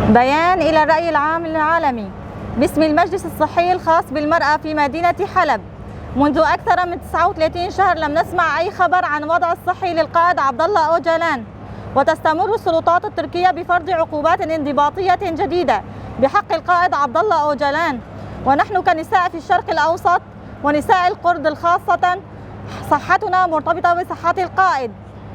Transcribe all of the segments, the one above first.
بيان إلى الرأي العام العالمي باسم المجلس الصحي الخاص بالمرأة في مدينة حلب. منذ أكثر من 39 شهر لم نسمع أي خبر عن الوضع الصحي للقائد عبد الله أوجلان، وتستمر السلطات التركية بفرض عقوبات انضباطية جديدة بحق القائد عبد الله أوجلان. ونحن كنساء في الشرق الأوسط ونساء القرد خاصة صحتنا مرتبطة بصحة القائد،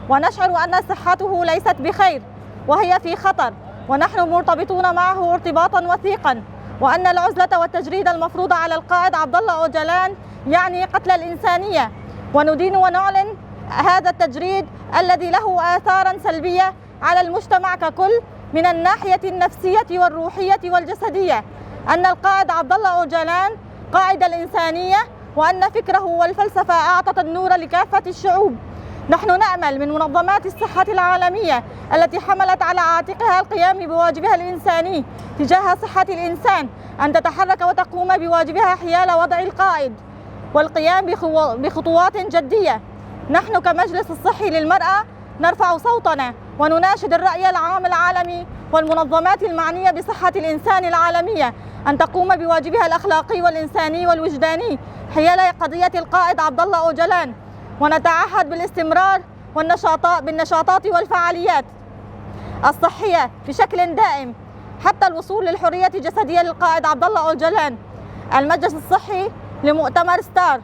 ونشعر أن صحته ليست بخير وهي في خطر، ونحن مرتبطون معه ارتباطا وثيقا، وأن العزلة والتجريد المفروضة على القائد عبد الله أوجلان يعني قتل الإنسانية، وندين ونعلن هذا التجريد الذي له آثارا سلبية على المجتمع ككل من الناحية النفسية والروحية والجسدية، أن القائد عبد الله أوجلان قائد الإنسانية، وأن فكره والفلسفة أعطت النور لكافة الشعوب. نحن نأمل من منظمات الصحة العالمية التي حملت على عاتقها القيام بواجبها الإنساني تجاه صحة الإنسان أن تتحرك وتقوم بواجبها حيال وضع القائد والقيام بخطوات جدية. نحن كمجلس الصحي للمرأة نرفع صوتنا ونناشد الرأي العام العالمي والمنظمات المعنية بصحة الإنسان العالمية أن تقوم بواجبها الأخلاقي والإنساني والوجداني حيال قضية القائد عبد الله أوجلان، ونتعهد بالاستمرار بالنشاطات والفعاليات الصحية بشكل دائم حتى الوصول للحرية الجسدية للقائد عبد الله أوجلان. المجلس الصحي لمؤتمر ستار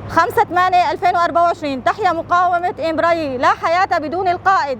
5/8/2024. تحيا مقاومة إمبراي، لا حياة بدون القائد.